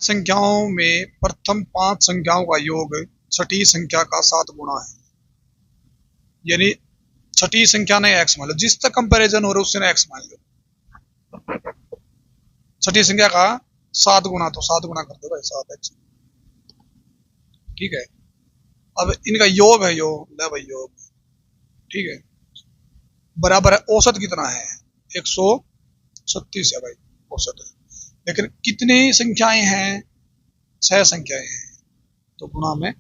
संख्याओं में प्रथम 5 संख्याओं का योग छठी संख्या का 7 गुना है। यानी छठी संख्या ने एक्स मान लो, जिस तक कंपैरिजन हो रहा है उससे एक्स मान लो। छठी संख्या का 7 गुना, तो 7 गुना कर दो भाई, 7x। ठीक है, अब इनका योग है, योग ले भाई योग। ठीक है, बराबर है, औसत कितना है 136 है भाई, औसत है। लेकिन कितनी संख्याएं हैं, 6 संख्याएं हैं, तो गुणा में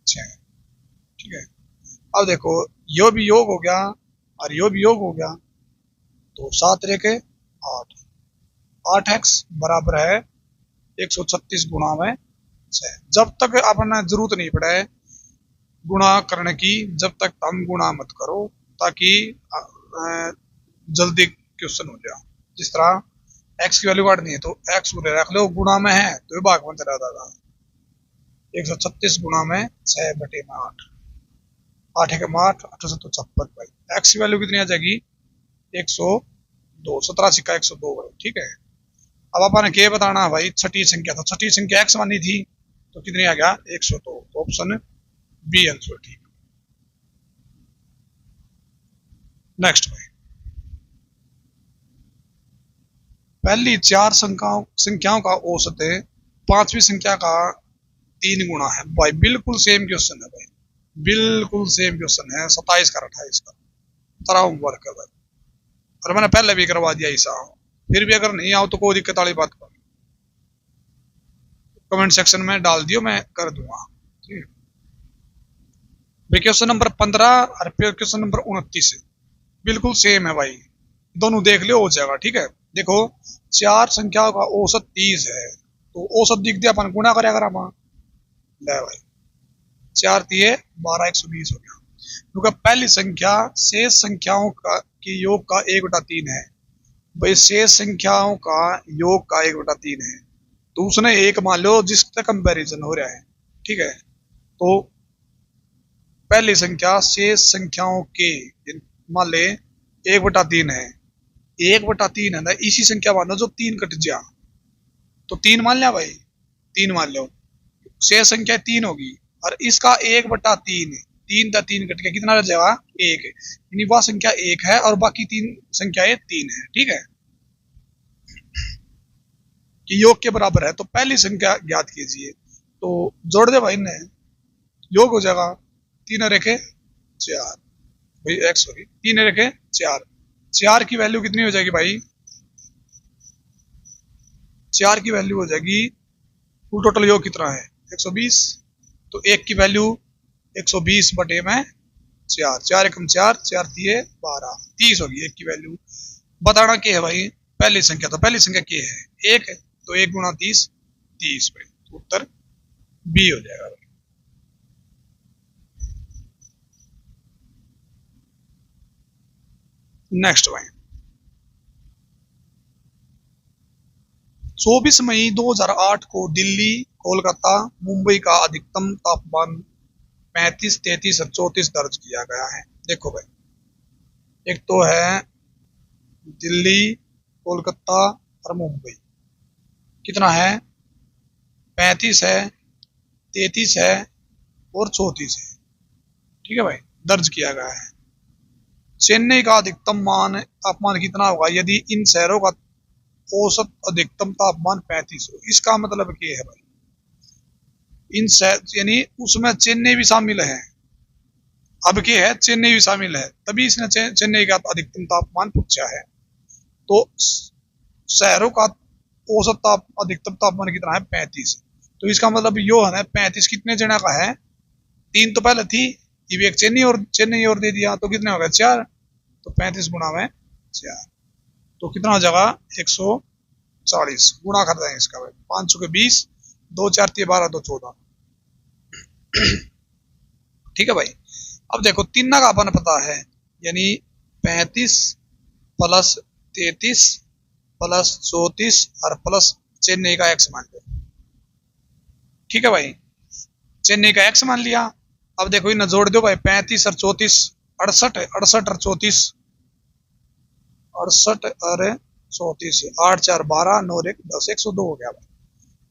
6। ठीक है, अब देखो यो भी योग हो गया और यो भी योग हो गया, तो 7 रेखे 8, 8x बराबर है 136 गुणा में 6। जब तक अपना जरूरत नहीं पड़े गुणा करने की, जब तक हम गुणा मत करो, ताकि जल्दी क्वेश्चन हो जाए। जिस तरह x की वैल्यू काटनी है तो x को रख लो, गुणा में है तो ये भाग में चला जाएगा। 136 गुणा में 6 बटे में 8, 8 है 8, 856 भाई। x की वैल्यू कितनी आ जाएगी 102, 87 का 102 भाई। ठीक है, अब अपन क्या बताना है भाई, छठी संख्या, तो छठी संख्या x मानी थी तो कितनी आ गया 102, तो ऑप्शन बी आंसर ठीक। नेक्स्ट भाई, पहली 4 संख्याओं का औसत है 5वीं संख्या का 3 गुना है भाई। बिल्कुल सेम क्वेश्चन है भाई, बिल्कुल सेम क्वेश्चन है, 27 का 28 का तरह होमवर्क है भाई। और मैंने पहले भी करवा दिया ऐसा, फिर भी अगर नहीं आओ तो कोई दिक्कत वाली बात कर, कमेंट सेक्शन में डाल दियो, मैं कर दूंगा। ठीक है, क्वेश्चन नंबर 15 और क्वेश्चन नंबर 29 बिल्कुल सेम है भाई, दोनों देख लियो हो जाएगा। ठीक है, देखो 4 संख्याओं का औसत 30 है, तो औसत दिख दिया अपन गुणा करेगा रमा, ले भाई 4 दिए 12, 120 हो गया। क्योंकि पहली संख्या शेष संख्याओं का की योग का 1/3 है भाई, शेष संख्याओं का योग का 1/3 है, तो उसने एक मान लो जिसका कंपैरिजन हो रहा है। ठीक है, तो पहली संख्या शेष संख्याओं के मान ले 1/3 है, 1/3 है ना, इसी संख्या मानो जो 3 कट जा, तो 3 मान लिया भाई, 3 मान लो, शेष संख्या 3 होगी और इसका 1/3, 3 का 3 कट के कितना रह जाएगा 1, यानी वह संख्या 1 है और बाकी 3 संख्याएं 3 है। ठीक है, कि योग के बराबर है, तो पहली संख्या ज्ञात कीजिए, तो जोड़ दे भाई ने, योग हो जाएगा 3 रेखे 4 भाई, एक्स सॉरी 3 रेखे 4, 4 की वैल्यू कितनी हो जाएगी भाई, 4 की वैल्यू हो जाएगी, कुल टोटल योग कितना है 120, तो 1 की वैल्यू 120 बटे में 4, 4 एकम 4, 4 दिए 12, 30 होगी 1 की वैल्यू। बताना क्या है भाई, पहली संख्या, तो पहली संख्या क्या है 1 है, तो 1 गुणा 30, 30 भाई, तो उत्तर बी हो जाएगा भाई। नेक्स्ट भाई, 24 मई 2008 को दिल्ली, कोलकाता, मुंबई का अधिकतम तापमान 35, 33 और 34 दर्ज किया गया है। देखो भाई, एक तो है दिल्ली, कोलकाता और मुंबई, कितना है 35 है, 33 है और 34 है। ठीक है भाई, दर्ज किया गया है। चेन्नई का अधिकतम तापमान कितना होगा यदि इन शहरों का औसत अधिकतम तापमान 35 हो। इसका मतलब क्या है भाई, इन शहर यानी उसमें चेन्नई भी शामिल है, अब क्या है चेन्नई भी शामिल है, तभी इसने चेन्नई का अधिकतम तापमान पूछा है। तो शहरों का औसत अधिकतम तापमान कितना है 35, तो इसका मतलब यो है ना 35 कितने जना का है, 3 तो पहले थी, ये भी एक चेन्नई और दे दिया, तो कितने हो गए 4, तो 35 गुणा में 4, तो कितना हो जाएगा 140, गुणा कर देंगे इसका भाई, 500 के 20, 2 4 12, 2 14। ठीक है भाई, अब देखो 3 का अपन पता है, यानी 35 प्लस 33 प्लस 34 और प्लस चेन्नई का एक्स मान लो। ठीक है भाई, चेन्नई का एक्स मान लिया। अब देखो इन्हें जोड़ दो भाई, 35 और 34 68 है, 68 और 34, 68 और 34, 8 4 12, 9 1 10, 102 हो गया भाई।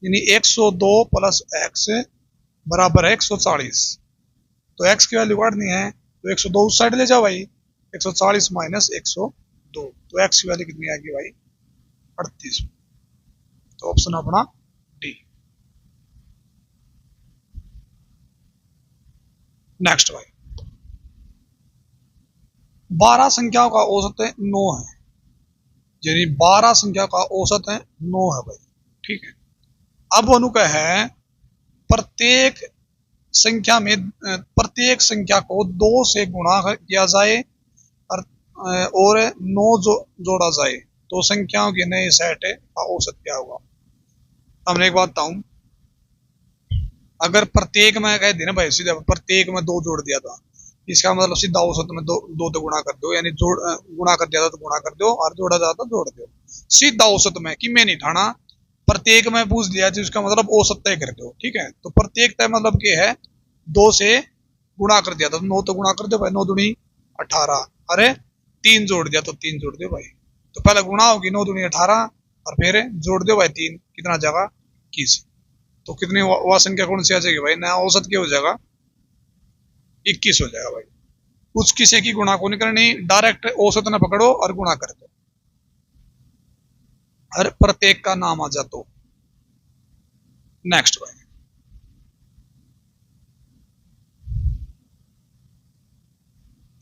यानी 102 प्लस एक्स बराबर है 140। तो एक्स की वैल्यू काटनी है तो 102 उस साइड ले जाओ भाई, 140 माइनस 102, तो एक्स की वैल्यू कितनी आएगी भाई 38। तो ऑप्शन अपना डी। नेक्स्ट भाई, 12 संख्याओं का औसत 9 है, यानी 12 संख्या का औसत है 9 है भाई, ठीक है। अब अनुका है प्रत्येक संख्या में प्रत्येक संख्या को 2 से गुणा किया जाए और 9 जोड़ा जाए तो संख्याओं के नए सेट का औसत क्या होगा। हमने एक बात बताऊं, अगर प्रत्येक में कह देना भाई सीधा प्रत्येक में 2 जोड़ दिया था, इसका मतलब सीधा औसत में दो तो गुणा कर दो, यानी गुणा कर दिया था तो गुणा कर दो और जोड़ा जाता तो जोड़ दो। सीधा औसत में कि मैं नहीं ठाना, प्रत्येक में पूछ लिया तो इसका मतलब औसत तय कर दो, ठीक है। तो प्रत्येक तय मतलब क्या है, 2 से गुणा कर दिया था तो 9 तो गुणा कर दो भाई, 9 दूनी 18, अरे 3 जोड़ दिया तो 3 जोड़ दो भाई। तो पहले गुणा होगी 9 दूनी 18 और फिर जोड़ दो भाई 3, कितना जाएगा 21। तो कितनी वह संख्या कौन सी आ जाएगी भाई, नया औसत क्या हो जाएगा 21 हो जाएगा भाई। कुछ किसी की गुणा को नहीं करनी, डायरेक्ट औसत न पकड़ो और गुणा कर दो, हर प्रत्येक का नाम आ जाता। नेक्स्ट भाई,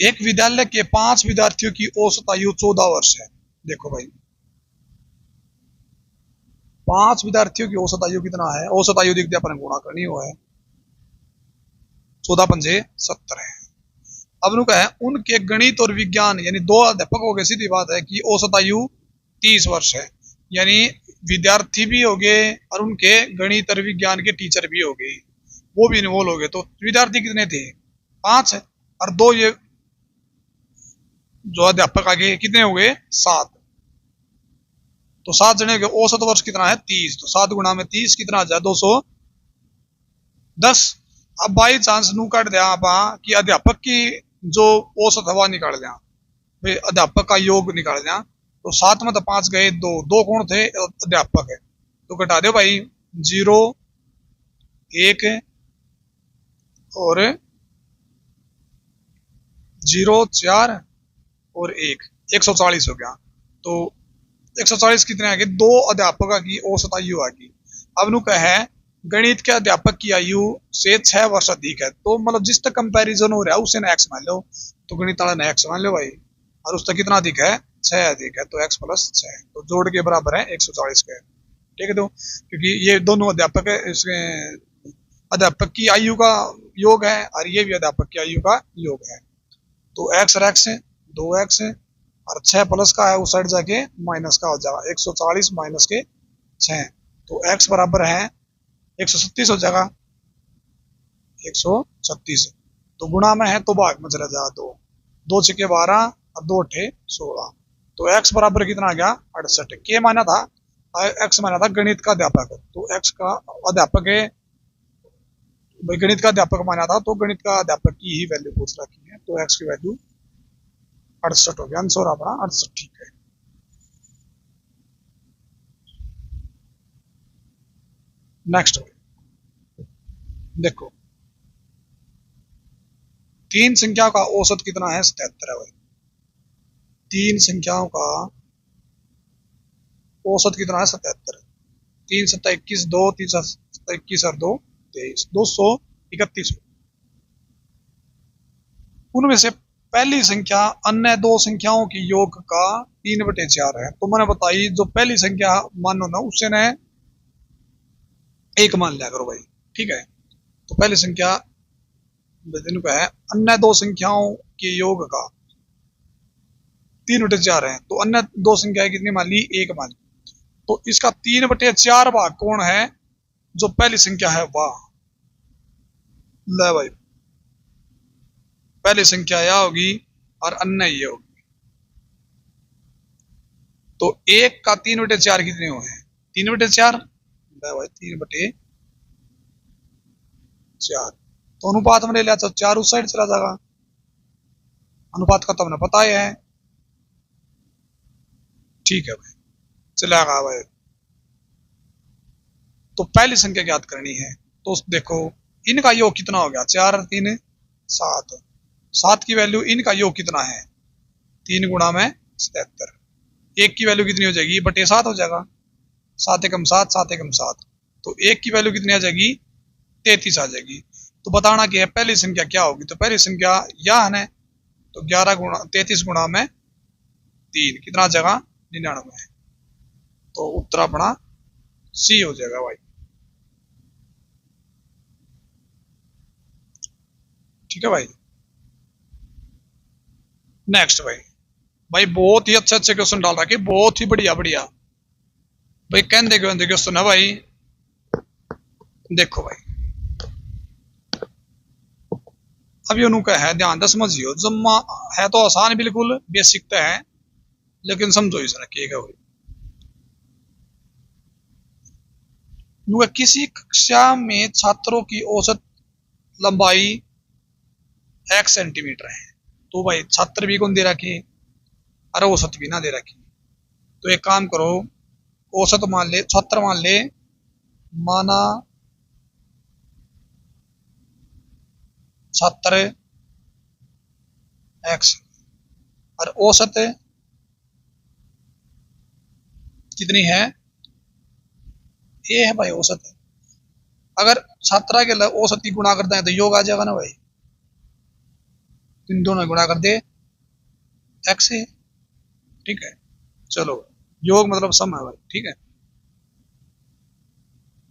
एक विद्यालय के 5 विद्यार्थियों की औसत आयु 14 वर्ष है। देखो भाई 5 विद्यार्थियों की औसत आयु कितना है, औसत आयु देखते अपन गुणा करनी हुआ है, 14 पंजे 70 है। अब उनका है उनके गणित और विज्ञान यानी 2 अध्यापक हो गए, सीधी बात है कि औसत आयु 30 वर्ष है, यानी विद्यार्थी भी हो गए और उनके गणित और विज्ञान के टीचर भी हो गए, वो भी इन्वॉल्व हो गए। तो विद्यार्थी कितने थे 5 और 2 ये जो अध्यापक आगे कितने हो गए 7। तो 7 जने के औसत वर्ष कितना है 30, तो 7 गुणा में 30 कितना आ जाए 210। अब बाई चांस नू काट दिया आप कि अध्यापक की जो औसत हवा निकाल दिया, अध्यापक का योग निकाल दिया, तो 7 में तो 5 गए, 2 कौन थे अध्यापक है, तो घटा दो भाई 0 1 और 0 4 और 1 140 हो गया। तो 140 कितने आ गए, 2 अध्यापक की औसत आयु आ गई। अब नु है गणित के अध्यापक की आयु से 6 वर्ष अधिक है, तो मतलब जिस तक कंपैरिजन हो रहा है उससे ना एक्स मान लो, तो गणित वाला ने एक्स मान लो भाई, और उस तक कितना अधिक है 6 अधिक है, तो एक्स प्लस 6 तो जोड़ के बराबर है 140 के, ठीक है। तो क्योंकि ये दोनों अध्यापक है, इसके अध्यापक की आयु का योग है और ये भी अध्यापक की आयु का योग है, तो एक्स और एक्स है 2x है और 6 प्लस का है उस साइड जाके माइनस का हो जाएगा 140 माइनस के 6, तो x बराबर है 137 हो जाएगा 136। तो गुणा में है तो भाग में चला जाएगा 2, 2 छके 12 और 2 अठे 16, तो x बराबर कितना आ गया 68। के माना था x माना था गणित का अध्यापक, तो x का अध्यापक है भाई, गणित का अध्यापक माना था तो गणित का अध्यापक की ही वैल्यू पूछ रखी है, तो x की वैल्यू 68 हो गया, आंसर अपना 68, ठीक है। नेक्स्ट देखो 3 संख्या का औसत कितना है 77 है भाई, 3 संख्याओं का औसत कितना है 77, 3 7 21 2 3 7 21 और 2 23 231। उनमें से पहली संख्या अन्य 2 संख्याओं की योग का 3/4 है, तो मैंने बताई जो पहली संख्या मानो ना उससे ने 1 मान लिया करो भाई, ठीक है। तो पहली संख्या का है अन्य 2 संख्याओं के योग का 3/4 है, तो अन्य 2 संख्याएं कितनी मान ली 1 मान ली, तो इसका 3/4 भाग कौन है, जो पहली संख्या है वह। ले भाई पहली संख्या यह होगी और अन्य ये होगी, तो 1 का 3/4 कितने हुए हैं 3/4, भाई 3/4, तो अनुपात में ले लिया तो 4 उस साइड चला जाएगा, अनुपात का तो हमने पता ही है, ठीक है भाई चलेगा भाई। तो पहली संख्या ज्ञात करनी है। तो देखो इनका योग कितना हो गया, 4 3 7। 7 की वैल्यू, इनका योग कितना है, 3 गुणा में 77। 1 की वैल्यू कितनी हो जाएगी, बटे 7 हो जाएगा। 7 एकम 7, 7 एकम 7। तो 1 की वैल्यू कितनी आ जाएगी, 33 आ जाएगी। तो बताना कि है पहली संख्या क्या होगी। तो पहली संख्या यह है, तो 11 गुणा 33 गुणा में 3 कितना आ जाएगा, 99। तो उत्तर अपना सी हो जाएगा भाई। ठीक है भाई। नेक्स्ट भाई, भाई बहुत ही अच्छे अच्छे क्वेश्चन डाल रखे, बहुत ही बढ़िया बढ़िया भाई। कहते क्वेश्चन है भाई। देखो भाई अब ये उनका है, ध्यान से समझियो। जम्मा है तो आसान बिल्कुल, बेसिक तो है, लेकिन समझो इस रखिएगा भाई। किसी कक्षा में छात्रों की औसत लंबाई x सेंटीमीटर है। तो भाई छात्र भी कौन दे रखी, अरे औसत भी ना दे रखी। तो एक काम करो, औसत मान ले, छात्र मान ले, माना छात्र x और औसत कितनी है, ये है भाई औसत है। अगर छात्रा के औसत की गुणा करते हैं तो योग आ जाएगा ना भाई, इन दोनों गुणा कर दे x है। ठीक है, चलो योग मतलब सम है भाई। ठीक है,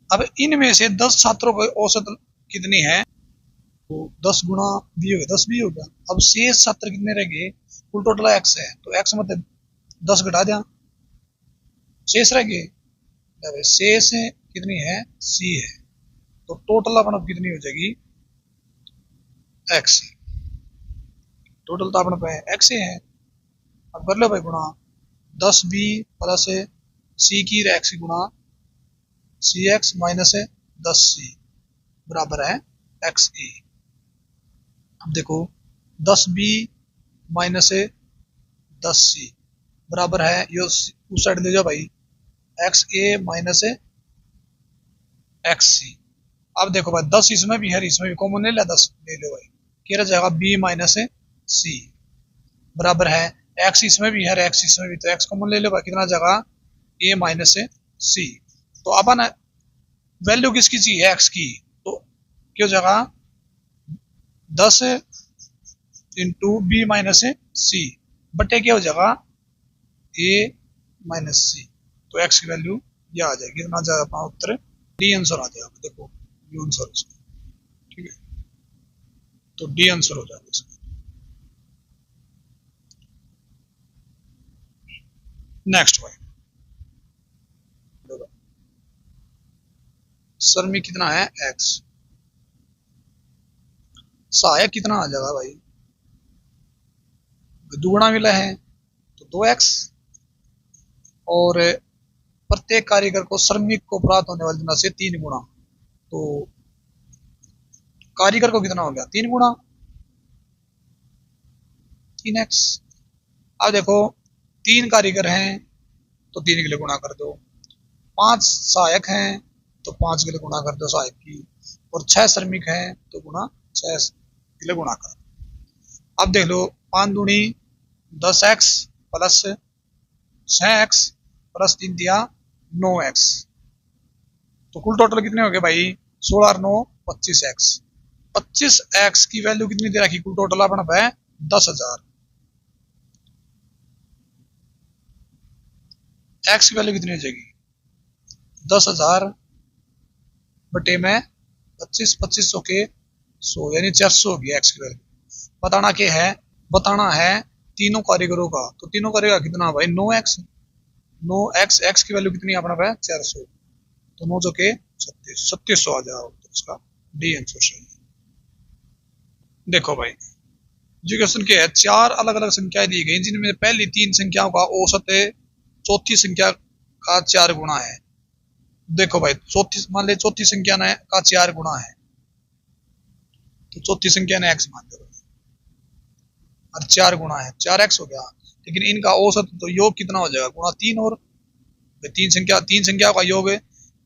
अब इनमें से 10 छात्रों की औसत कितनी है, तो 10 गुणा भी हो गया, 10 भी हो गया। अब शेष छात्र कितने रह गए, कुल टोटल x है, तो x मतलब 10 घटा दिया, शेष रह गए। शेष कितनी है, c है। तो टोटल अपना कितनी हो जाएगी, x। टोटल तो अपने पे x है। अब कर लो भाई गुणा, 10b प्लस c की x गुणा cx माइनस 10c बराबर है xe। अब देखो 10b माइनस 10c बराबर है, ये उस साइड ले जाओ भाई, xa माइनस xc। अब देखो भाई 10 इसमें भी है, इसमें भी कॉमन ले लिया, 10 ले लो भाई, क्या रह जाएगा b माइनस c बराबर है x इसमें भी है, x इसमें भी, तो x कॉमन ले लो भाई, कितना जाएगा a माइनस c। तो अपन वैल्यू किसकी चाहिए, x की, तो क्या हो जाएगा 10 इंटू बी माइनस सी बटे क्या हो जाएगा a माइनस सी। तो x की वैल्यू यह आ जाएगी, कितना जाएगा अपना उत्तर, डी आंसर आ जाएगा। देखो डी आंसर इसका, ठीक है, तो डी आंसर हो जाएगा इसका। नेक्स्ट भाई, सर में कितना है x, सहायक कितना आ जाएगा भाई, दुगुना मिला है तो 2x, और प्रत्येक कारीगर को श्रमिक को प्राप्त होने वाली धनराशि से 3 गुना, तो कारीगर को कितना हो गया 3 गुना 3x। अब देखो 3 कारीगर हैं तो 3 के लिए गुणा कर दो, 5 सहायक हैं तो 5 के लिए गुणा कर दो सहायक की, और 6 श्रमिक हैं तो गुणा 6 के लिए गुणा कर दो। अब देख लो 5 दूनी 10x प्लस 6x प्लस 3 दिया 9x, तो कुल टोटल कितने हो गए भाई 16 और 9 25x। 25x की वैल्यू कितनी दे रखी, कुल टोटल अपना है 10,000। x की वैल्यू कितनी हो जाएगी 10,000 बटे में 25, 2500 के 100 यानी 400 होगी x की वैल्यू। बताना क्या है, बताना है तीनों कारीगरों का, तो तीनों कारीगर कितना भाई 9x, 9x, x की वैल्यू कितनी अपना है 400, तो 9 के 3700 आ जाएगा तो इसका डी आंसर सही है। देखो भाई जो क्वेश्चन के है, 4 अलग अलग संख्याएं दी गई जिनमें पहली 3 संख्याओं का औसत चौथी संख्या का 4 गुना है। देखो भाई चौथी मान ले, चौथी संख्या ने का 4 गुना है, तो चौथी संख्या ने x मान लो और 4 गुना है 4x हो गया, लेकिन इनका औसत तो योग कितना हो जाएगा गुणा 3, और तीन संख्या का योग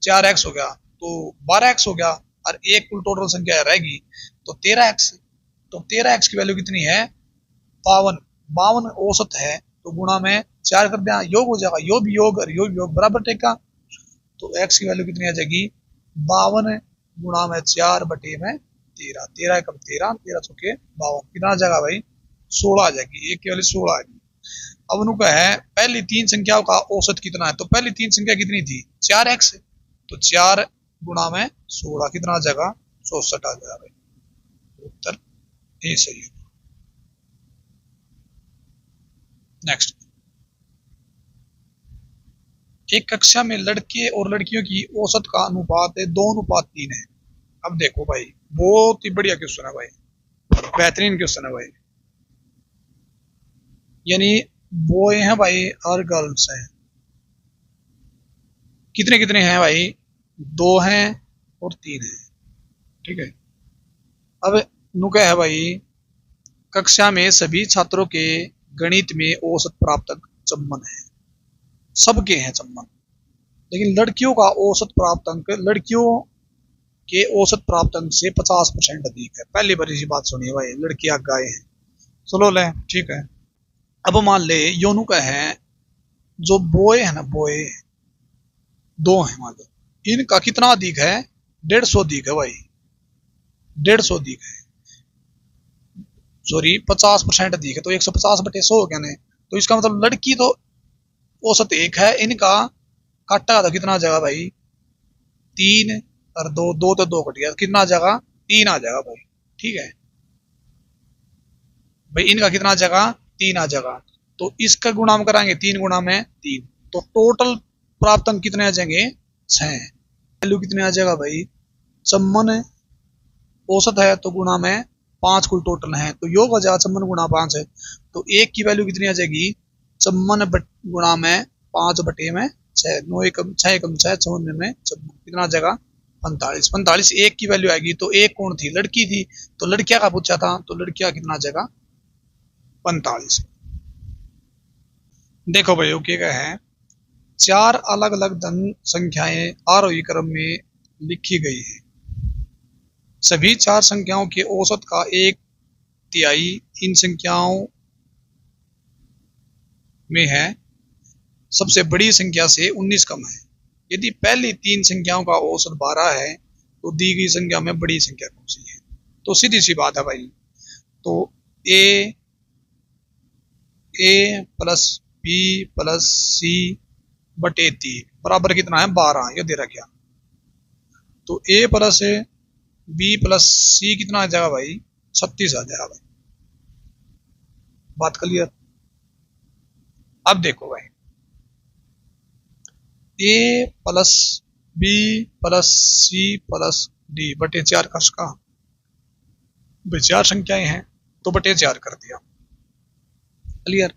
4x हो गया, तो 12x हो गया, और एक कुल टोटल संख्या रहेगी तो 13x। तो 13x की वैल्यू कितनी है? 52। 52 औसत है तो गुणा में 4 कर दिया, योग हो जाएगा, योग भी योग और योग योग बराबर टेका। तो x की वैल्यू कितनी आ जाएगी? 52 गुणा में 4 बटे में 13। 13 एकम 13, 13 चौके 52, कितना आ जाएगा भाई? 16 आ जाएगी, एक की वैल्यू 16 आएगी। अब उनका है पहली तीन संख्याओं का औसत कितना है, तो पहली तीन संख्या कितनी थी? 4x। तो 4 गुणा में 16 कितना आ जाएगा? 64 आ जाएगा भाई। उत्तर ए सही है। नेक्स्ट, एक कक्षा में लड़के और लड़कियों की औसत का अनुपात है 2:3 है। अब देखो भाई, बहुत ही बढ़िया क्वेश्चन है भाई, बेहतरीन क्वेश्चन है भाई। यानी बॉय हैं भाई और गर्ल्स हैं, कितने कितने हैं भाई? 2 हैं और 3 हैं, ठीक है। अब नुका है भाई, कक्षा में सभी छात्रों के गणित में औसत प्राप्त चम्मन है, सबके हैं चम्मन, लेकिन लड़कियों का औसत प्राप्त अंक, लड़कियों के औसत प्राप्त अंक से 50% अधिक है। पहली बार इसी बात सुनिए भाई, लड़कियां गाय हैं। चलो ले, ठीक है। अब मान ले योनु का है, जो बॉय है ना, बॉय 2 है मान लो, इनका कितना अधिक है? 150 अधिक है भाई, 150 अधिक है, सॉरी 50% अधिक है। तो 150/100 हो गया ना, तो इसका मतलब लड़की तो औसत 1 है, इनका काटा था कितना आ जाएगा भाई? 3 और 2, 2 तो 2 कट गया, कितना आ जाएगा? 3 आ जाएगा भाई, ठीक है भाई। इनका कितना आ जाएगा? 3 आ जाएगा। तो इसका गुणा हम कराएंगे 3 गुणा में 3, तो टोटल प्राप्त अंक कितने आ जाएंगे? 6। वैल्यू कितने आ जाएगा भाई? चम्मन औसत है तो गुणा में 5 कुल टोटल है, तो योग हो जाएगा चम्मन गुणा 5 है। तो एक की वैल्यू कितनी आ जाएगी? चम्मन गुणा में 5 बटे में 6, 9 एकम 6 एकम 6, 54 में चम्मन, कितना आ जाएगा? 45। 45 एक की वैल्यू आएगी, तो एक कौन थी? लड़की थी, तो लड़कियां का पूछा था, तो लड़कियां कितना आ जाएगा? 45। देखो भाई ओके का है, 4 अलग अलग धन संख्याएं आरोही क्रम में लिखी गई है, सभी 4 संख्याओं के औसत का 1/3 इन संख्याओं में है, सबसे बड़ी संख्या से 19 कम है। यदि पहली 3 संख्याओं का औसत 12 है तो दी गई संख्या में बड़ी संख्या कौन सी है? तो सीधी सी बात है भाई, तो ए प्लस बी प्लस सी बटे 3 बराबर कितना है? 12, ये दे रखा। तो ए प्लस बी प्लस सी कितना आ जाएगा भाई? 36 आ जाएगा भाई। बात क्लियर? अब देखो भाई, A plus B plus C plus D बटे 4 का भाई 4 संख्याएं हैं तो बटे 4 कर दिया, क्लियर।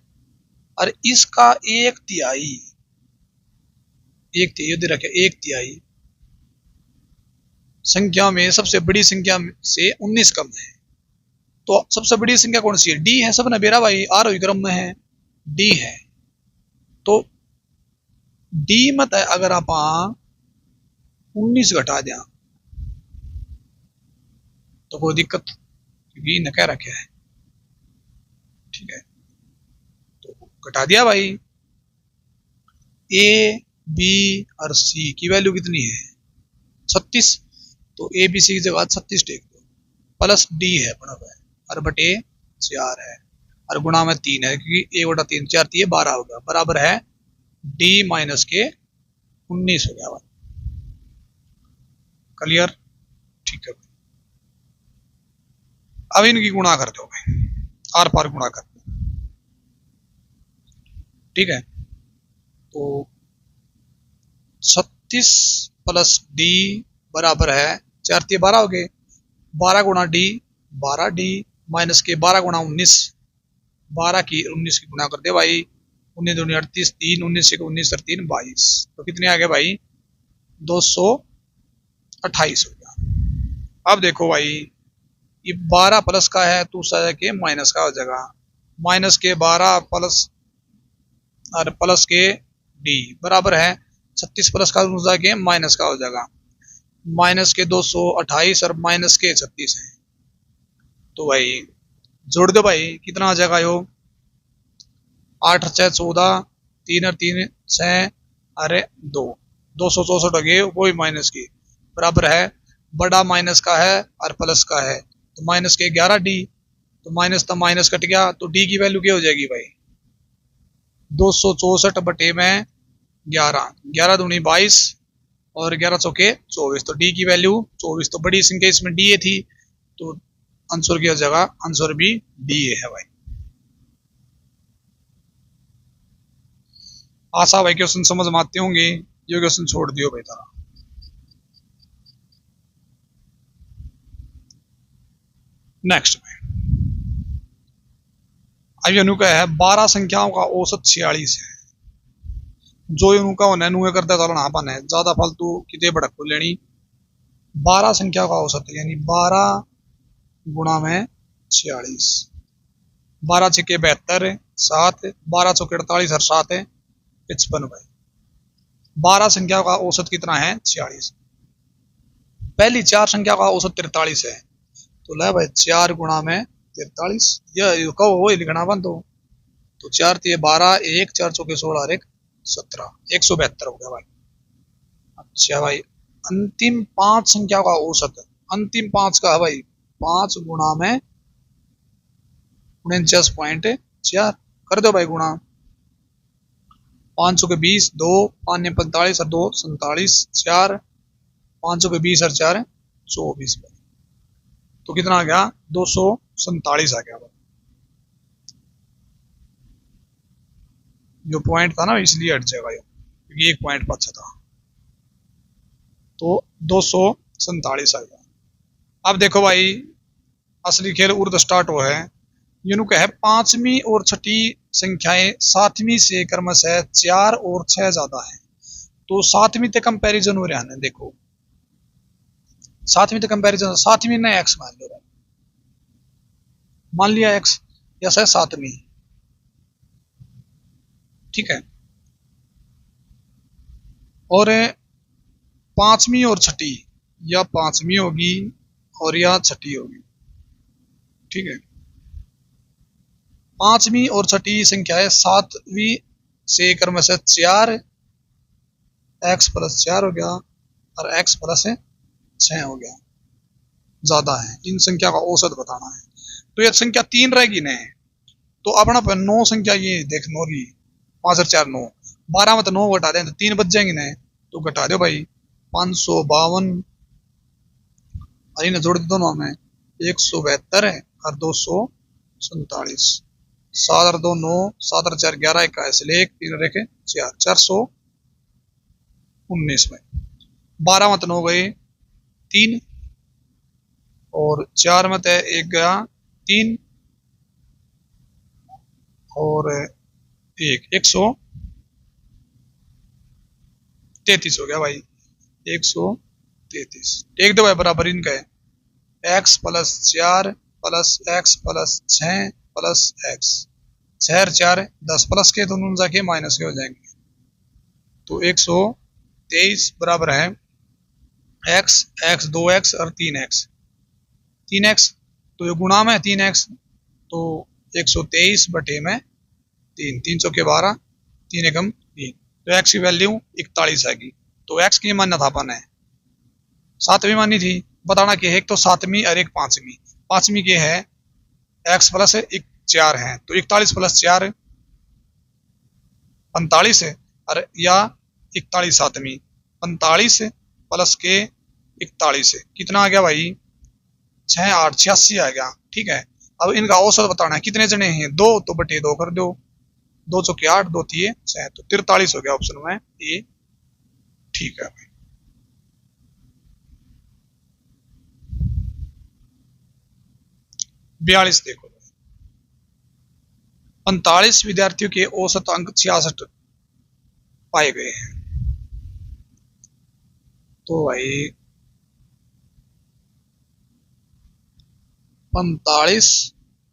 और इसका 1/3, 1/3 दे रखा, 1/3 संख्या में सबसे बड़ी संख्या से 19 कम है, तो सबसे बड़ी संख्या कौन सी है? डी है, सब ने बेरा भाई, आरोही क्रम में है, डी है। तो डी मत है, अगर आप 19 घटा दें तो कोई दिक्कत, क्योंकि न कह रखे है, ठीक है। तो घटा दिया भाई, ए बी और सी की वैल्यू कितनी है? 36, तो ए बी सी की जगह 36 टेक दो, प्लस डी है बड़ा है और बटे 4 है, और गुणा में 3 है, क्योंकि 1/3 4 3 12 होगा, बराबर है डी माइनस के 19 हो गया भाई, क्लियर, ठीक है। अब इनकी गुणा कर दो भाई, आर पार गुणा कर दो, ठीक है। तो 36 प्लस डी बराबर है 4 3 12 हो गए, 12 गुणा डी 12 डी माइनस के 12 गुणा 19, 12 की 19 की गुणा कर दे भाई, 19 दूनी 38, 3 19 से 19 और 3 22, तो कितने आ गए भाई? 228 हो गया। अब देखो भाई, ये 12 प्लस का है तो दूसरा के माइनस का हो जाएगा, माइनस के 12 प्लस और प्लस के डी बराबर है 36 प्लस का दूसरा के माइनस का हो जाएगा। माइनस के 228 और माइनस के 36 है। तो भाई जोड़ दो भाई, कितना आ जाएगा यो? 8 6 14, 3 और 3 6, अरे 2, 264 हो गए, वो भी माइनस की बराबर है। बड़ा माइनस का है और प्लस का है, तो माइनस के 11D, तो माइनस तो माइनस कट गया, तो डी की वैल्यू क्या हो जाएगी भाई? 264 बटे में 11, 11 दूनी 22 और 11 चौके 24, तो डी की वैल्यू 24। तो बड़ी संख्या इसमें डी ए थी, तो आंसर की जगह आंसर भी डी ए है भाई। आशा भाई क्वेश्चन समझ में आते होंगे, ये क्वेश्चन छोड़ दियो भाई तारा। नेक्स्ट में अब ये का है 12 संख्याओं का औसत 46 है। जो ये का होना नुए करता चलना अपन है, ज्यादा फालतू कितने भड़क लेनी। 12 संख्या का औसत यानी 12 गुणा में 46, 12 छक्के 72, 7, 12 चौके 48 और 7 है 55 भाई। 12 संख्या का औसत कितना है? 46। पहली 4 संख्या का औसत 43 है, तो ले भाई 4 गुणा में 43, यह कहो वही लिखना बन तो 4 3 12, 1 4 चौके 16 और 1 17, 172 हो गया भाई। अच्छा भाई अंतिम 5 संख्या का औसत, अंतिम 5 का है भाई 5 गुणा में 49.4 कर दो भाई गुणा। 500 के 20, 2 5 45 और 2 47, 4 500 के 20 और 4 24 भाई। तो कितना आ गया? 247 आ गया भाई। जो पॉइंट था ना इसलिए हट जाएगा, क्योंकि एक पॉइंट पीछे था, तो 247 आ गया। अब देखो भाई असली खेल उर्द स्टार्ट हुआ है। यूं कहे 5वीं और 6ठी संख्याएं 7वीं से क्रमशः 4 और 6 ज्यादा है, तो 7वीं तक कंपैरिजन हो रहा है। देखो 7वीं तक कंपैरिजन, 7वीं ने एक्स मान लो, मान लिया एक्स, यस है 7वीं, ठीक है। और 5वीं और 6ठी, या 5वीं होगी और या 6ठी होगी, ठीक है। 5वीं और 6ठी संख्या है 7वीं से क्रमशः 4, एक्स प्लस 4 हो गया और एक्स प्लस 6 हो गया, ज्यादा है। इन संख्या का औसत बताना है। तो ये संख्या 3 रहेगी ना, तो अपना 9 संख्या ये देख नो की 5 और 4 9, 12 में तो 9 घटा दें तो 3 बच जाएंगे ना, तो घटा दो भाई 552, अरे जोड़ दे दोनों में 172 है और 247, 7 और 2 9, 7 और 4 11, 21 1 3 रेखे 4 419 में 12 में 9 गए 3 और 4 में 1 गया 3 और 133 हो गया भाई, 133। एक दो भाई बराबर इनका है, x plus 4 plus x plus 6 plus x, 6 और 4 10 प्लस के दोनों जाके माइनस के हो जाएंगे, तो 123 बराबर है एक्स एक्स 2x और 3x, 3x तो ये गुणा में 3x, तो 123 बटे में 3, 3 चौके 12, 3 एकम 3, तो x की वैल्यू 41 आएगी। तो x की मान्य था अपन है 7वीं मानी थी, बताना कि एक तो 7वीं और एक 5वीं। 5वीं के है x प्लस 4 है, तो 41 प्लस 4 45 है, और या 41 7वीं 45 प्लस के 41 कितना आ गया भाई? 6 8 86 आ गया, ठीक है। अब इनका औसत बताना है, कितने जने हैं? 2, तो बटे 2 कर दो, 2 चौके 8 2 3 6, तो 43 हो गया ऑप्शन में ए, ठीक है भाई। बयालीस देखो 45 विद्यार्थियों के औसत अंक 66 पाए गए हैं, तो भाई 45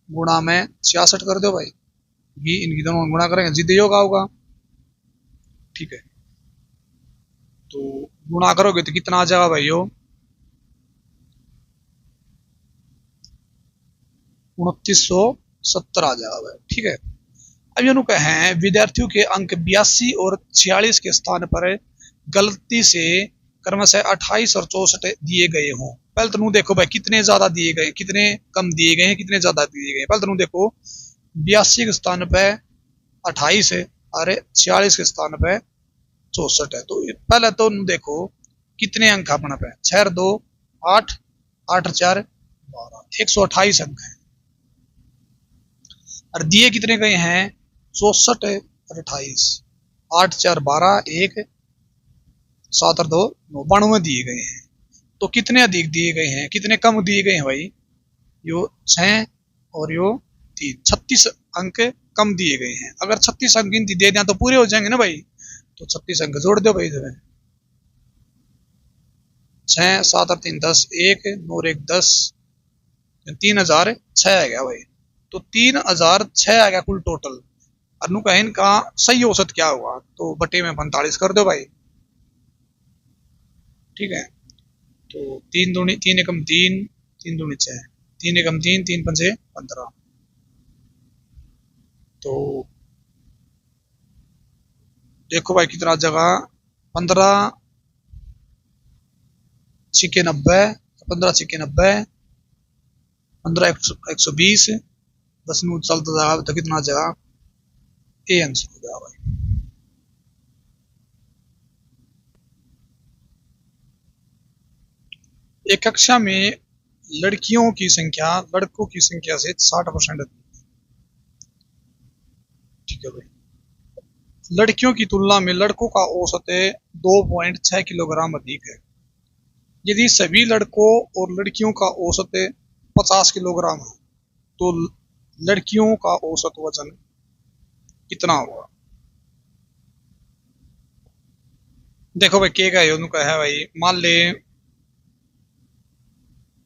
गुणा में 66 कर दो भाई, ये इनकी दोनों गुणा करेंगे जिद्द योग होगा, ठीक है। तो गुणा करोगे तो कितना आ जाएगा भाई? 2970 आ जाएगा भाई, ठीक है। अब ये कहे हैं विद्यार्थियों के अंक 82 और 46 के स्थान पर गलती से क्रमशः 28 और 64 दिए गए हों। पहले तो देखो भाई कितने ज्यादा दिए गए, कितने कम दिए गए हैं, कितने ज्यादा दिए गए हैं। पहले तो देखो 82 के स्थान पे 28 है, अरे 46 के स्थान पे 64 है। तो पहले तो देखो कितने अंक अपने पे, 6 2 8, 8 4 12, 128 अंक है। और दिए कितने गए हैं, 64 और 28, 8 4 12, 1 7 और 2 9, 92 दिए गए हैं। तो कितने अधिक दिए गए हैं, कितने कम दिए गए हैं भाई, यो 6 और यो 3, 36 अंक कम दिए गए हैं। अगर 36 अंक गिनती दे दें तो पूरे हो जाएंगे ना भाई, तो 36 अंक जोड़ दो भाई तुम्हें, 6 7 और 3 10, 1 9 और 1 10, 3006 आ गया भाई। तो 3006 आ गया कुल टोटल। अनुकहन का सही औसत क्या हुआ, तो बटे में 45 कर दो भाई, ठीक है। तो 3 दूनी 3 एकम 3, 3 दूनी 6, 3 एकम 3, 3 पंजे 15। तो देखो भाई कितना जगह, 15 छिके 90, 15 छिके 90, 15 120, 10 नू चलता जाएगा तो कितना जगह, ए आंसर हो जाएगा भाई। एक कक्षा में लड़कियों की संख्या लड़कों की संख्या से 60% अधिक, ठीक है भाई। लड़कियों की तुलना में लड़कों का औसत 2.6 किलोग्राम अधिक है। यदि सभी लड़कों और लड़कियों का औसत 50 किलोग्राम है तो लड़कियों का औसत वजन कितना होगा। देखो भाई क्या है, उनका है भाई, मान ले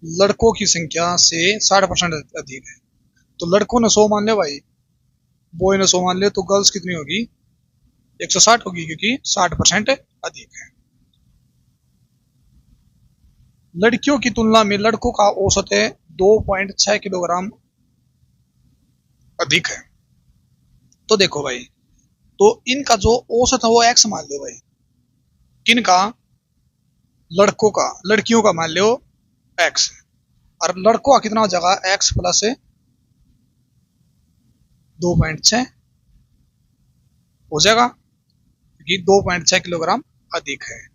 लड़कों की संख्या से 60% अधिक है, तो लड़कों ने 100 मान लिया भाई, बॉय ने 100 मान लिया, तो गर्ल्स कितनी होगी, 160 होगी, क्योंकि 60% अधिक है। लड़कियों की तुलना में लड़कों का औसत 2.6 किलोग्राम अधिक है। तो देखो भाई, तो इनका जो औसत है वो एक्स मान लो भाई, किनका, लड़कों का, लड़कियों का मान लो एक्स, और लड़कों का कितना हो जाएगा, एक्स प्लस 2.6 हो जाएगा, क्योंकि 2.6 किलोग्राम अधिक है।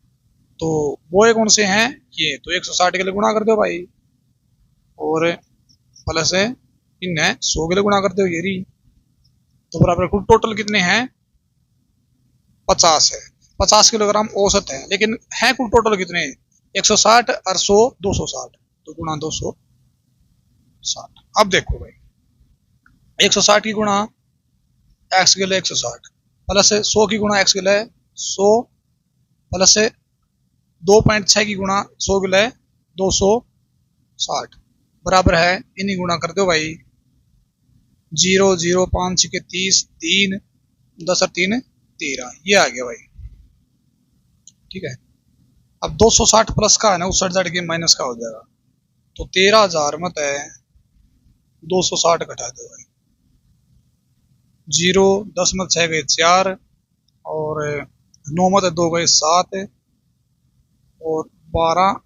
तो वो कौन से हैं, ये तो 160 के लिए गुणा कर दो भाई, और प्लस इन्हें 100 के लिए गुणा कर दो ये रही, तो बराबर कुल टोटल कितने हैं, 50 है। 50 किलोग्राम औसत है, लेकिन है कुल टोटल कितने, 160 और 100 260, तो गुणा 260। अब देखो भाई 160 की गुणा एक्स के लिए 160, प्लस 100 की गुणा एक्स के लिए 100, प्लस 2.6 की गुणा 100 के लिए 260, बराबर है, इन्हीं गुणा कर दो भाई, 0 0 5 6 30, 3 10 और 3 13, ये आ गया भाई, ठीक है। अब 260 प्लस का है ना, उस साइड के माइनस का हो जाएगा, तो 13,000 मत है 260 घटा दो भाई, 0 10 मत 6 गए 4, और 9 मत 2 गए 7, और 12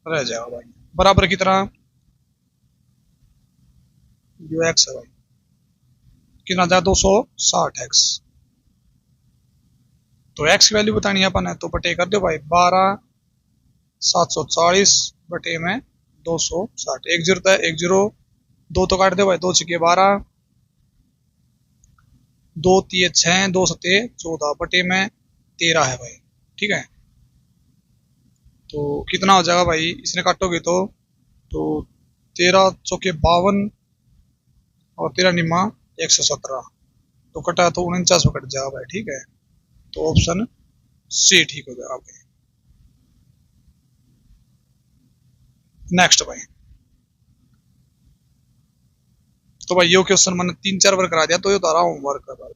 रह जाएगा भाई, बराबर कितना, जो एक्स है भाई कितना जाए 260 एक्स। तो एक्स की वैल्यू बतानी है अपन है, तो बटे कर दो भाई, 12 740 बटे में 260, एक जीरो था, एक जीरो, दो तो काट दो भाई, 2 छके 12, 2 तीय 6, 2 सते 14 बटे में 13 है भाई, ठीक है। तो कितना हो जाएगा भाई, इसने काटोगे तो 13 चौके 52, और 13 निमा 117, तो कटा तो 49 कट जाएगा भाई, ठीक है। तो ऑप्शन सी ठीक हो जाएगा भाई। नेक्स्ट भाई, तो भाई ये क्वेश्चन मैंने 3 4 बार करा दिया, तो ये तो रहा होमवर्क कर रहा।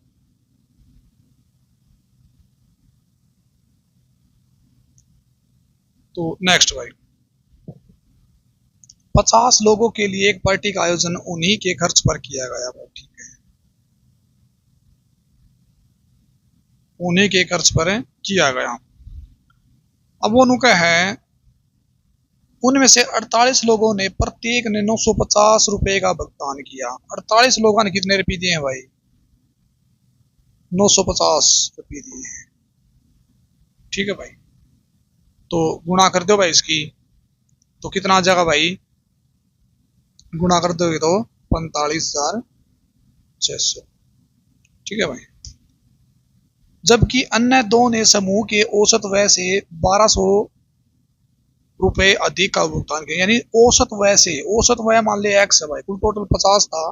तो नेक्स्ट भाई, 50 लोगों के लिए एक पार्टी का आयोजन उन्हीं के खर्च पर किया गया भाई, ठीक है, उन्हीं के खर्च पर किया गया। अब वो नुका है, उनमें से 48 लोगों ने प्रत्येक ने 950 रुपए का भुगतान किया। 48 लोगों ने कितने रुपए दिए हैं भाई? 950 रुपये दिए हैं, ठीक है भाई। तो गुणा कर दो भाई इसकी, तो कितना आ जाएगा भाई? गुणा कर दोगे तो 45,600, ठीक है भाई। जबकि अन्य दो ने समूह के औसत व्यय से 1200 रुपए अधिक का भुगतान किया। यानी औसत व्यय से, औसत व्यय मान लिया एक्स है भाई, कुल टोटल 50 था,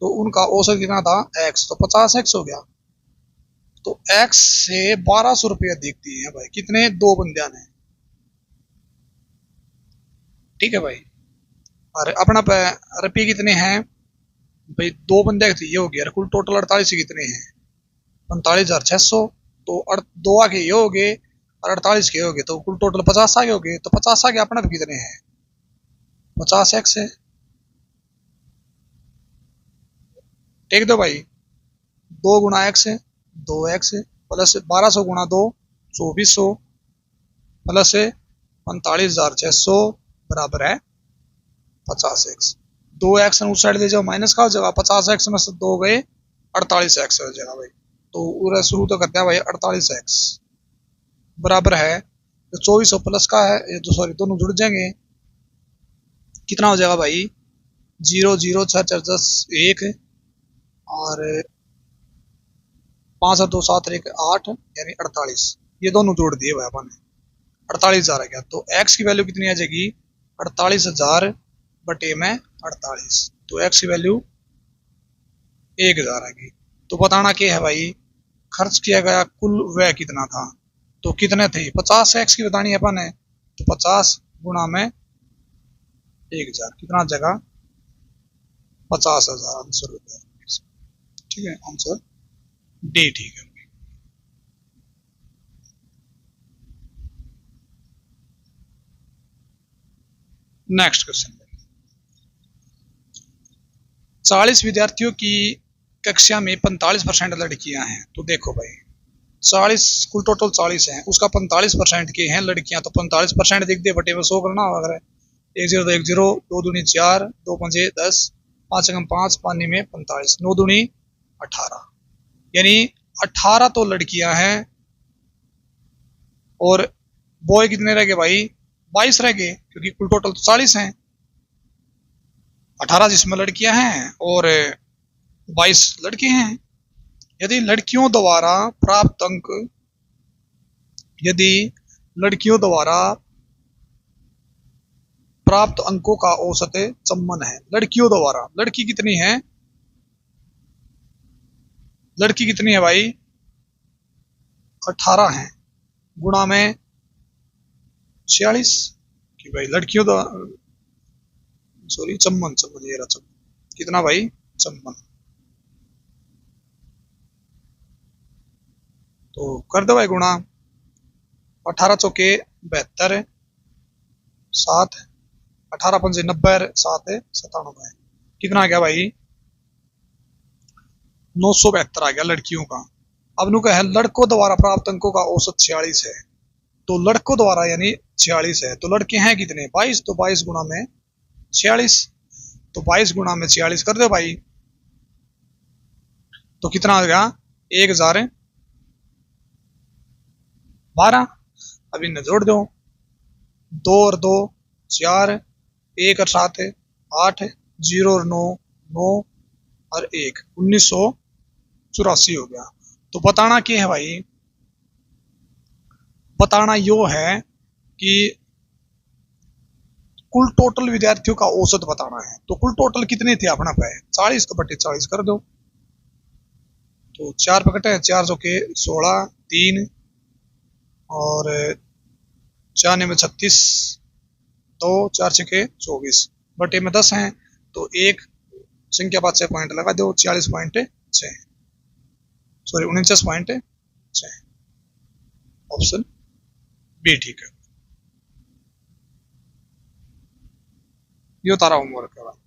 तो उनका औसत कितना था? एक्स, तो 50 एक्स हो गया। तो एक्स से 1200 रुपये अधिक दिए हैं भाई, कितने? दो बंदिया ने, ठीक है भाई। और अपना रुपये कितने हैं भाई? दो बंदे ये हो गया, कुल टोटल 48 कितने हैं? 45,600। तो दो आगे ये हो गए और 48 के हो गए, तो कुल टोटल 50 आगे हो गए। तो 50 आगे अपना कितने हैं? 50 एक्स है, टेक दो भाई। 2 गुणा एक्स है, 2 एक्स प्लस 1200 गुणा 2, 2400 प्लस 45,600 बराबर है 50 एक्स। 2 एक्स उस साइड ले जाओ, माइनस का हो जाएगा, 50 एक्स में से 2 गए, 48 एक्स हो जाएगा भाई। तो पूरा शुरू तो करते हैं भाई, 48 एक्स बराबर है, तो 2400 प्लस का है, ये तो सॉरी दोनों जुड़ जाएंगे, कितना हो जाएगा भाई? 0 0 6 4 10 1 और 5 और 2 7 1 8 यानी 48, ये दोनों जोड़ दिए भाई अपन ने, 48,000 आ गया। तो एक्स की वैल्यू कितनी आ जाएगी? 48,000 बटे में 48, तो एक्स की वैल्यू 1,000 आ गई। तो बताना क्या है भाई? खर्च किया गया कुल व्यय कितना था? तो कितने थे? 50 एक्स की बतानी है अपन ने, तो 50 गुणा में 1,000 कितना जगह? 50,000 आंसर होता है, ठीक है, आंसर डी ठीक है। नेक्स्ट क्वेश्चन, 40 विद्यार्थियों की कक्षा में 45% लड़कियां हैं। तो देखो भाई, 40 कुल टोटल 40 हैं, उसका 45% के हैं लड़कियां, तो 45% दिख दे बटे में 100 करना होगा। 1 0 तो 1 0, 2 दूनी 4, 2 पंजे 10, 5 एकम 5, पानी में 45, 9 दूनी 18, यानी 18 तो लड़कियां हैं और बॉय कितने रह गए भाई? 22 रह गए, क्योंकि कुल टोटल तो 40 हैं, 18 जिसमें लड़कियां हैं और 22 लड़के हैं। यदि लड़कियों द्वारा प्राप्त अंक, यदि लड़कियों द्वारा प्राप्त अंकों का औसत सम्मन है, लड़कियों द्वारा, लड़की कितनी है? लड़की कितनी है भाई? 18 है, गुणा में 46, कि भाई लड़कियों द्वारा, सॉरी चम्मन, चम्मन ये रहा चम्मन, कितना भाई? चम्मन। तो कर दो भाई गुणा, 18 चौके 72, 7, 18 पंजे 90, 7 97, कितना आ गया भाई? 972 आ गया लड़कियों का। अब नु है लड़कों द्वारा प्राप्त अंकों का औसत 46 है, तो लड़कों द्वारा यानी 46 है, तो लड़के हैं कितने? 22, तो 22 गुणा में 46, तो 22 गुणा में 46 कर दो भाई, तो कितना आ गया? 1012। अब इन्हें जोड़ दो, 2 और 2 4, 1 और 7 8, 0 और 9 9 और 1 1984 हो गया। तो बताना क्या है भाई? बताना यो है कि कुल टोटल विद्यार्थियों का औसत बताना है। तो कुल टोटल कितने थे अपना पे? 40, तो बटे 40 कर दो, तो 4 पकटे 4 सौ के 16, 3 और 4 में 36, 2 4 छके 24 बटे में 10 हैं, तो एक संख्या बाद से पॉइंट लगा दो, 46.6, सॉरी 49.6, ऑप्शन बी ठीक है। ये तारा होमवर्क है भाई।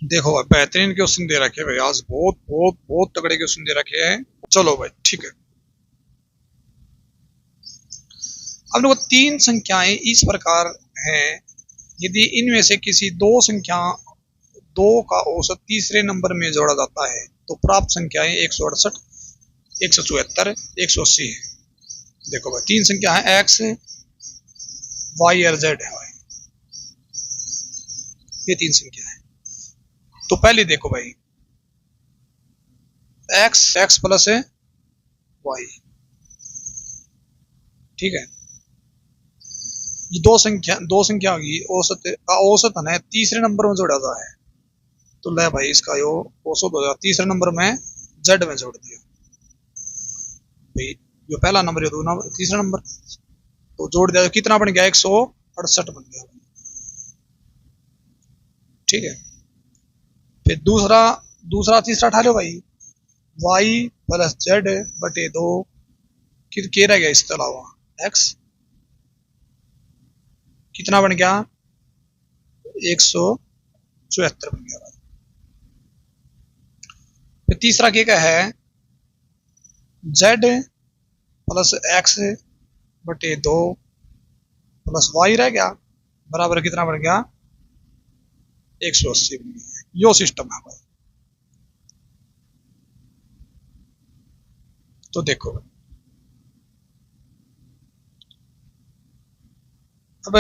देखो भाई बेहतरीन क्वेश्चन दे रखे हैं भाई, आज बहुत बहुत बहुत तगड़े क्वेश्चन दे रखे हैं। चलो भाई ठीक है। अब देखो तीन संख्याएं इस प्रकार हैं, यदि इनमें से किसी दो संख्या दो का औसत तीसरे नंबर में जोड़ा जाता है तो प्राप्त संख्याएं 168, 174, 180 है। देखो भाई तीन संख्या है, एक्स, वाई और जेड है भाई, ये तीन संख्या है। तो पहले देखो भाई एक्स प्लस है वाई, ठीक है। ये दो संख्या होगी, औसत का औसत है तीसरे नंबर में जोड़ा जाता है, तो ले भाई इसका यो औसत हो जाएगा तीसरे नंबर में जेड में जोड़ दिया भाई, जो पहला नंबर है दो नंबर तीसरा नंबर, तो जोड़ दिया, कितना बन गया 168 बन गया, ठीक है। फिर दूसरा दूसरा तीसरा उठा लो भाई, वाई प्लस जेड बटे दो, क्या रह गया इसके अलावा एक्स, कितना बन गया 174 बन गया भाई। फिर तीसरा क्या है, जेड प्लस एक्स बटे दो प्लस वाई रह गया, बराबर कितना बन गया 180 बन गया। यो सिस्टम है भाई। तो देखो अब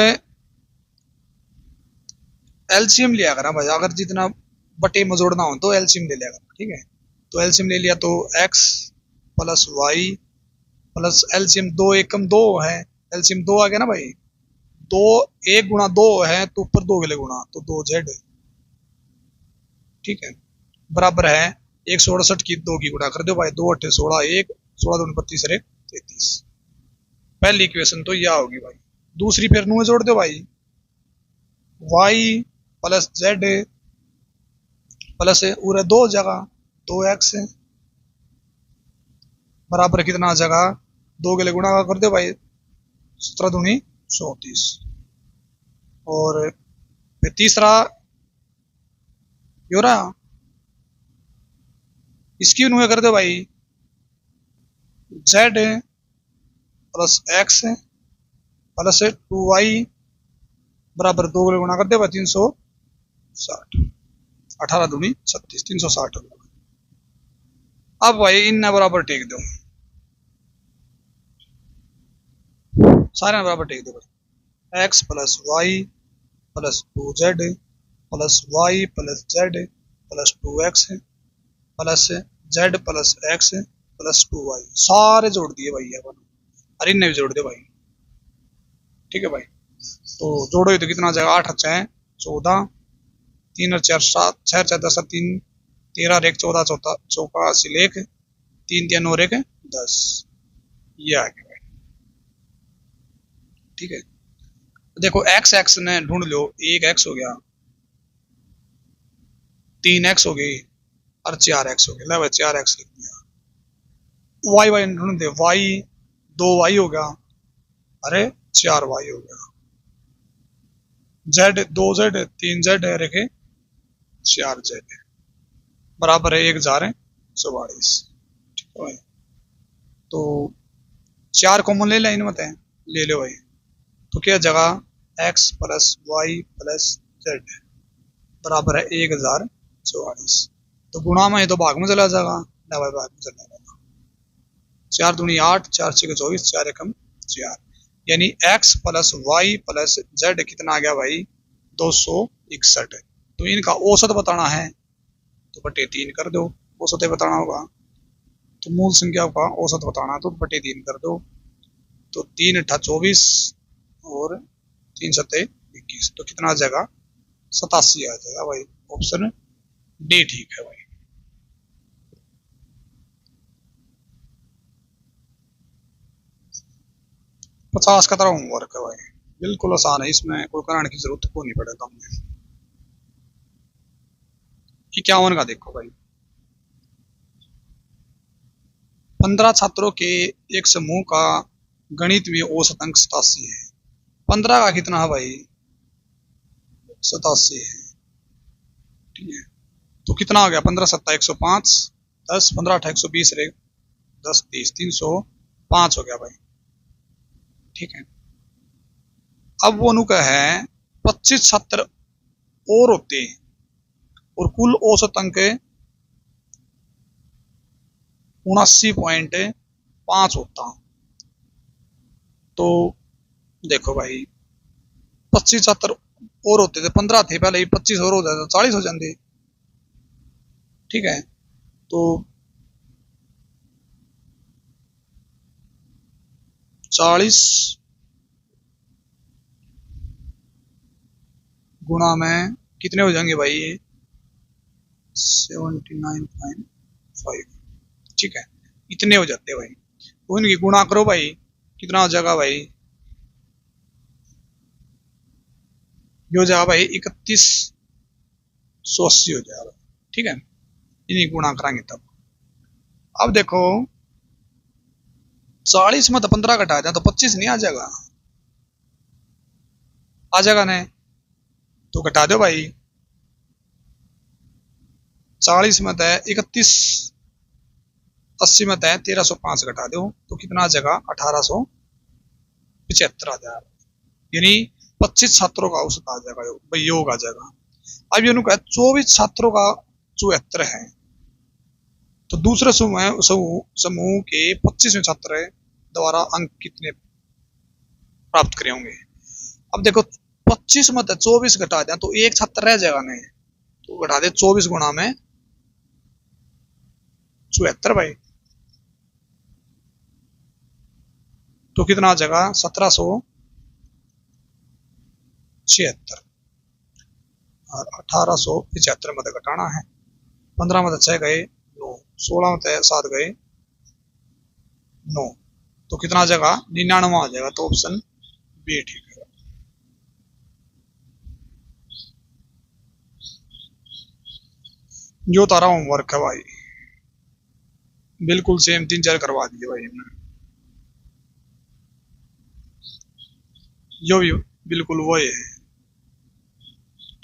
एलसीएम लिया करा भाई, अगर जितना बटे में जोड़ना हो तो एलसीएम ले लिया करा, ठीक है। तो एलसीएम ले लिया तो x plus y plus LCM दो एकम दो है, एलसीएम दो आ गया ना भाई, दो एक गुणा दो है तो ऊपर दो के लिए गुणा, तो दो जेड, ठीक है, बराबर है 168 की दो की गुणा कर दो भाई, दो अट्ठे 16, एक 16 दूनी 32 और एक 33। पहली इक्वेशन तो यह होगी भाई। दूसरी फिर नू जोड़ दो भाई, वाई प्लस जेड प्लस पूरे दो जगह दो एक्स बराबर कितना जगह दो के लिए गुणा कर दो भाई, 17 दूनी 34। और फिर तीसरा यो रहा, इसकी नुए कर दो भाई, Z plus x plus 2y बराबर दो के गुणा कर दे भाई 360, 18 दूनी 36, 360। अब भाई इन बराबर टेक दो, सारे बराबर टेक दो भाई, x plus y plus 2z plus y plus z plus 2x plus z plus x plus 2y, सारे जोड़ दिए भाई अपन, अरे इन्हें भी जोड़ दे भाई, ठीक है भाई। तो जोड़ो तो कितना आ जाएगा, 8 अच्छा है 14, 3 और 4 7, 6 4 10 3 13 और 1 14, चौथा चौका सिलेख 3 3 और 1 10, ये आ गया भाई, ठीक है। देखो एक्स एक्स ने ढूंढ लो, एक एक्स हो गया, 3 एक्स हो गई और 4 एक्स हो गया, ले भाई 4 एक्स लिख दिया। वाई वाई ढूंढ दे, वाई 2 वाई हो गया, अरे 4 वाई हो गया, जेड 2 जेड 3 जेड है रखे 4 जेड बराबर है 1044, ठीक है भाई। तो 4 कॉमन ले लें मत है, ले लो भाई, तो क्या जगह x plus y plus z बराबर है 1044, तो गुणा में तो भाग में चला जाएगा, ना भाई भाग में चला जाएगा, 4 दूनी 8, 4 6 24, 4 एकम 4, यानी x plus y plus z कितना आ गया भाई 261। तो इनका औसत बताना है तो बटे 3 कर दो, औसत बताना होगा, तो मूल संख्या का औसत बताना है तो बटे 3 कर दो, तो 3 8 24 और 3 7 21, तो कितना आ जाएगा 87 आ जाएगा भाई, ऑप्शन डी ठीक है भाई। पचास का तरह होमवर्क है भाई, बिल्कुल आसान है, इसमें कोई कराने की जरूरत को नहीं पड़ेगा हमें। 51 का देखो भाई, 15 छात्रों के एक समूह का गणित में औसत अंक 87 है। 15 का कितना है भाई? 87 है। ठीक है, तो कितना हो गया? 15 सत्ता 105, 10 15 8 120 रे 10 30 305 हो गया भाई। ठीक है, अब वो अनुका है 25 छात्र और होते हैं और कुल औसत अंक 79.5 होता। तो देखो भाई, 25 छात्र और होते थे, 15 थे पहले ही, 25 और हो जाते तो 40 हो जाते। ठीक है, तो 40 गुणा में कितने हो जाएंगे भाई? 79.5। ठीक है, इतने हो जाते हैं भाई। तो इनकी गुणा करो भाई, कितना हो जाएगा भाई? ये हो जाएगा भाई 3180 हो जाएगा। ठीक है, इन्हीं गुणा कराएंगे तब। अब देखो 40 में तो 15 घटा जाए तो 25 नहीं आ जाएगा? आ जाएगा ना? तो घटा दो भाई। 40 में तो 3180 में तो 1305 घटा दो तो कितना आ जाएगा? 1875 आ जाएगा। यानी 25 छात्रों का औसत आ जाएगा, भाई योग आ जाएगा। अब ये 24 छात्रों का 74 है, तो दूसरे समूह के 25वें छात्र द्वारा अंक कितने प्राप्त करे होंगे? अब देखो 25 में 24 घटा दें तो एक छात्र रह जाएगा नहीं, तो घटा दे 24 गुणा में 74 भाई। तो कितना आ जाएगा? 1776 और 1875 में घटाना है। 15 में 6 गए 9, 16 में 7 गए 9, तो कितना आ जाएगा? 99 आ जाएगा। तो ऑप्शन बी ठीक है। जो तारा होमवर्क है भाई, बिल्कुल सेम 3-4 करवा दिए भाई हमने। जो भी बिल्कुल वही है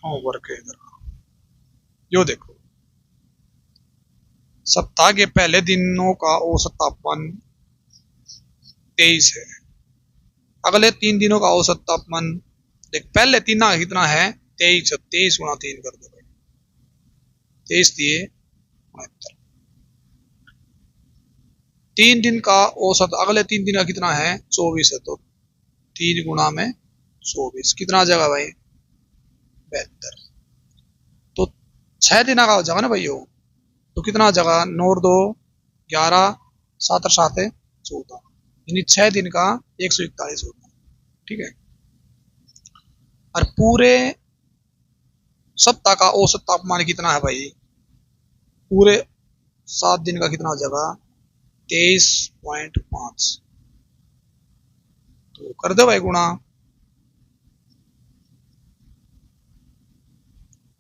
होमवर्क है इधर। यो देखो, सप्ताह के पहले दिनों का औसत तापमान 23 है। अगले 3 दिनों का औसत तापमान देख, पहले 3 का कितना है? 23। 23 गुणा 3 कर दो भाई, 23 दिए 69। 3 दिन का औसत अगले 3 दिन का कितना है? 24 है, तो 3 गुणा में 24 कितना आ जाएगा भाई? 72। तो 6 दिन का हो जाएगा ना भाई यो, तो कितना आ जाएगा? 9 और 2 11, 7 और 7 14, यानी 6 दिन का 141 होगा। ठीक है, और पूरे सप्ताह का औसत तापमान कितना है भाई? पूरे 7 दिन का कितना आ जाएगा? 23.5। तो कर दो भाई गुणा,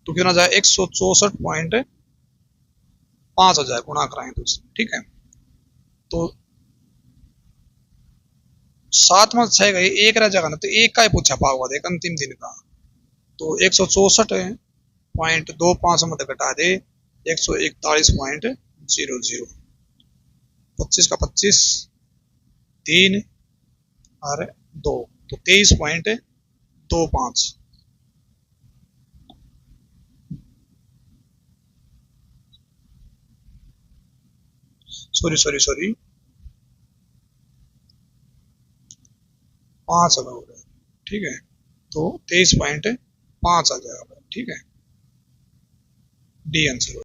तो कितना जाए? 164.5 हो जाए, गुणा कराएं तो। ठीक है, तो 7 में 6 गए, एक रह जाएगा ना, तो एक का ही पूछा पाओगा देख अंतिम दिन का। तो 164.25 में घटा दे 141.00, 25 का 25, 3 और 2, तो 23.25। सॉरी 5 हो गया। ठीक है, तो 23.5 आ जाएगा। ठीक है, डी आंसर।